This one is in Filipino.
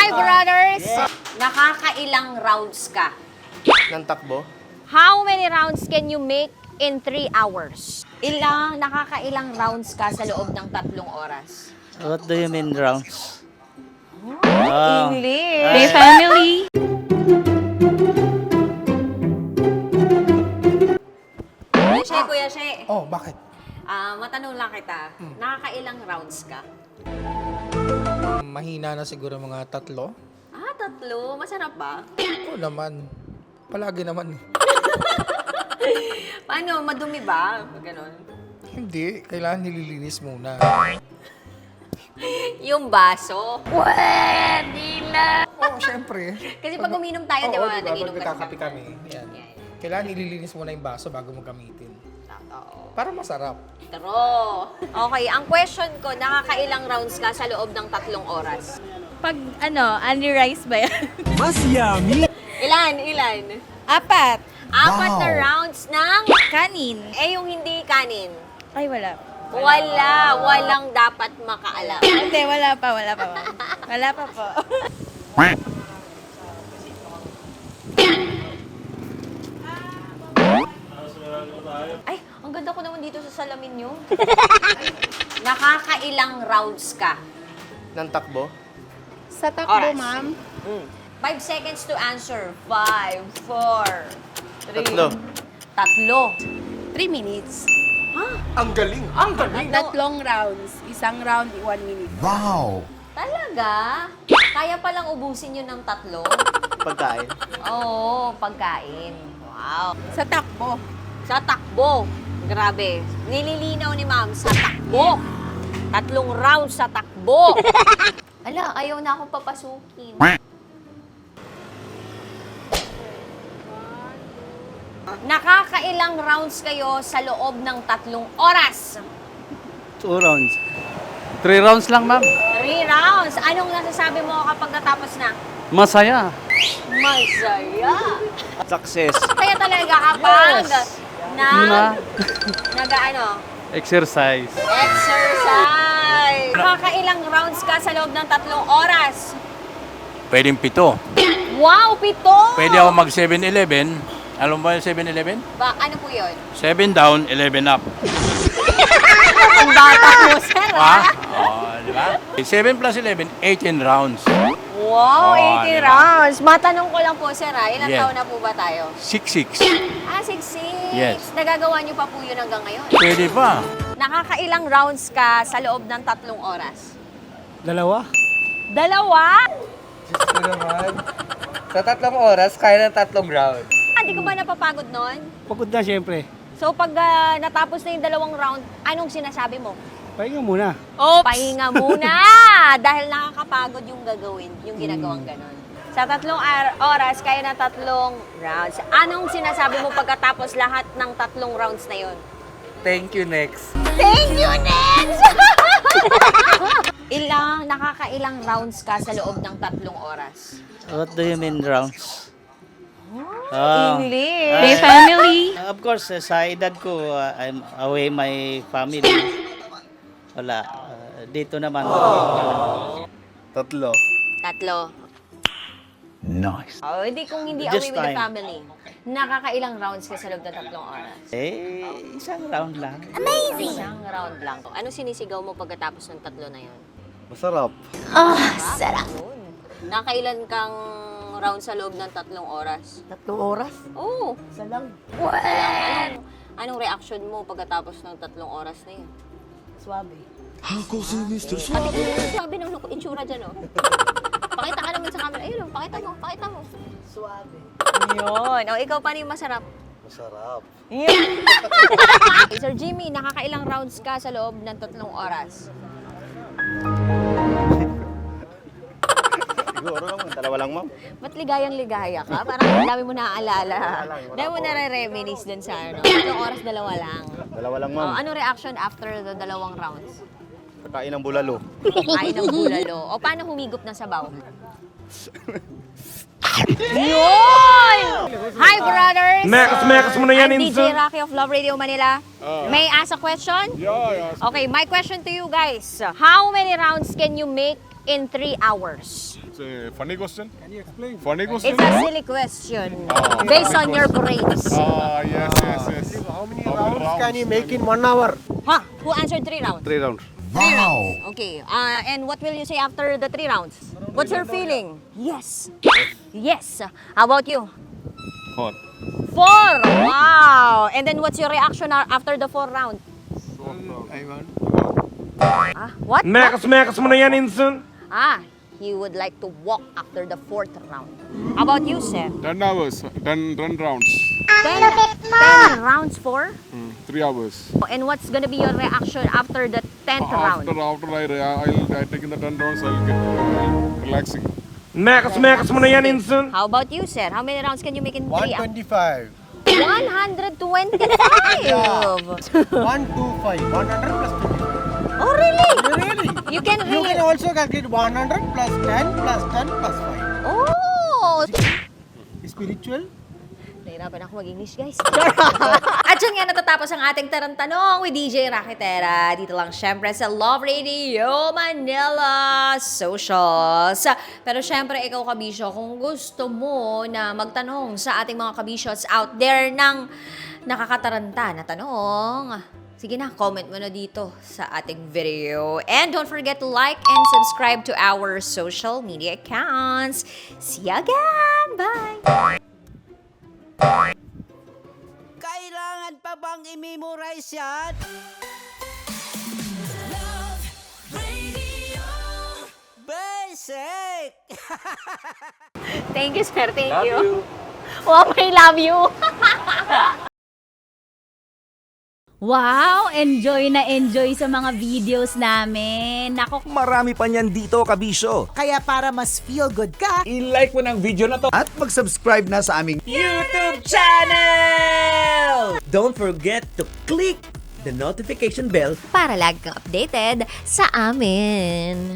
Hi, brothers! Nakakailang rounds ka? Ng takbo? How many rounds can you make in 3 hours? Nakakailang rounds ka sa loob ng 3 oras? What do you mean rounds? English! Hey, family! Kuya She. Oh, bakit? Matanong lang kita, nakakailang rounds ka? Mahina na siguro mga 3. 3? Masarap ba? Oo naman. Palagi naman. Paano? Madumi ba? Ganon. Hindi. Kailangan nililinis muna. Yung baso. Pwede na! Oo, syempre. Kasi pag uminom tayo, di ba? Nag-inom Pag ka nagkakape kami. Yan. Kailangan nililinis muna yung baso bago mo gamitin. Oo. Para masarap. True. Okay, ang question ko, nakakailang rounds ka sa loob ng 3 oras? Pag only rice ba yan? Mas yummy! Ilan? 4. 4 na rounds ng... Kanin. Eh, yung hindi kanin. Ay, wala. Walang dapat makaalam. Hindi, wala pa. Wala pa po. Ay, ang ganda ko naman dito sa salamin nyo. Nakakailang rounds ka? Ng takbo? Sa takbo, Oras. ma'am. 5 seconds to answer. 5, 4, 3. 3. 3 minutes. Ang galing! Ang galing! Tatlong rounds. Isang round, 1 minute. Wow! Talaga? Kaya palang ubusin yun ng 3? Pagkain. Oo, pagkain. Wow. Sa takbo. Sa takbo. Grabe. Nililinaw ni ma'am, sa takbo. 3 rounds sa takbo. Ala, ayaw na akong papasukin. Nakakailang rounds kayo sa loob ng 3 oras? 2 rounds. 3 rounds lang, ma'am. 3 rounds. Anong nasasabi mo kapag natapos na? Masaya. Masaya. Success. Kaya talaga kapag Exercise. exercise. Nakakailang rounds ka sa loob ng 3 oras? Pwedeng 7. Wow, 7! Pwede ako mag 7-Eleven. Alam mo ba yung 7-Eleven? Ano po yun? 7 down, 11 up. Ang bata mo, sir, Ha? Oo, di ba? 7 plus 11, 18 rounds. Wow, Oh, 80 diba? rounds. Matanong ko lang po, sir, ilang Yes. taon na po ba tayo? 6-6. 6'6". Yes. Nagagawa niyo pa po yun hanggang ngayon? Pwede pa. Nakakailang rounds ka sa loob ng 3 oras? 2. 2? Diyos ko naman. Sa 3 oras, kaya ng 3 round. Di ka ba napapagod nun? Pagod na, siyempre. So pag natapos na yung 2 round, anong sinasabi mo? Pahinga muna. Pahinga muna! Dahil nakakapagod yung gagawin, yung ginagawang ganon. Sa 3 oras, kaya na 3 rounds. Anong sinasabi mo pagkatapos lahat ng 3 rounds na yon? Thank you, next. Thank you, next! Nakakailang rounds ka sa loob ng 3 oras? What do you mean rounds? English! family. Of course, sa edad ko, I'm away my family. Wala. Dito naman. 3. 3. Nice. Hindi kung hindi Just away with the time. family. Nakakailang rounds ka sa loob ng 3 oras? Isang round lang. Isang round lang. Ano sinisigaw mo pagkatapos ng 3 na yon? Masarap. Sarap! Nakailan kang round sa loob ng 3 oras? 3 oras? Oo. Isa lang. Anong reaction mo pagkatapos ng 3 oras na yun? Swabe. Ako si Mr. Pati ko yung sabi ng itsura dyan, oh. Pakita ka naman sa camera. Ayun, pakita mo. Swabe. Yun. O, ikaw pa rin masarap. Masarap. Yun. Sir Jimmy, nakakailang rounds ka sa loob ng 3 oras? Siguro lang, 2 lang, ma'am. Ba't ligayang-ligaya ka? Parang ang dami mo naaalala. Dami mo nare-reminisce dun sa 3 oras, 2 lang. 2 lang, Oh, anong reaction after the 2 rounds? Kakain ng bulalo. Kain ng bulalo. O paano humigop ng sabaw? Yun! Hi, brothers! Mekas mo na yan, I'm DJ Raqi of Love Radio Manila. May I ask a question? Yeah. Okay, my question to you guys. How many rounds can you make in 3 hours? It's a funny question. Can you explain? Funny question? It's a silly question based on your brains. Yes. How many rounds can you make in 1 hour? Huh? Who answered 3 rounds? 3 rounds. 3 rounds. Okay. And what will you say after the 3 rounds? What's your feeling? Yes. Yes. How about you? 4. 4. Wow. And then what's your reaction after the 4 round? I want. What? Mekas mo na yan, Inson. He would like to walk after the 4th round. How about you, sir? 10 hours. 10 rounds. 10 rounds for? 3 hours. And what's gonna be your reaction after the 10th round? After I take in the 10 rounds, I'll get relaxing. Mekas mo na yan, Inson. How about you, sir? How many rounds can you make in 3 hours? 125. 125! 125. 100 plus 25. Oh, really? Really? You can You really... can also calculate 100 plus 10 plus 10 plus 5. Oh! Spiritual? Nahirapan ako mag-English, guys. At yun nga, natatapos ang ating Tarantanong with DJ Raqi Terra. Dito lang syempre sa Love Radio Manila Socials. Pero syempre, ikaw kabisyo, kung gusto mo na magtanong sa ating mga kabisyots out there ng nakakataranta na tanong, sige na, comment mo na dito sa ating video. And don't forget to like and subscribe to our social media accounts. See you again! Bye! Kailangan pa bang i-memorize yan? Basic! Thank you, sir. Thank you. Wow, I love you. Wow! Enjoy na enjoy sa mga videos namin. Nako, Marami pa niyan dito, kabisyo. Kaya para mas feel good ka, I-like mo ng video na to. At mag-subscribe na sa aming YouTube channel! Don't forget to click the notification bell Para lagi kang updated sa amin.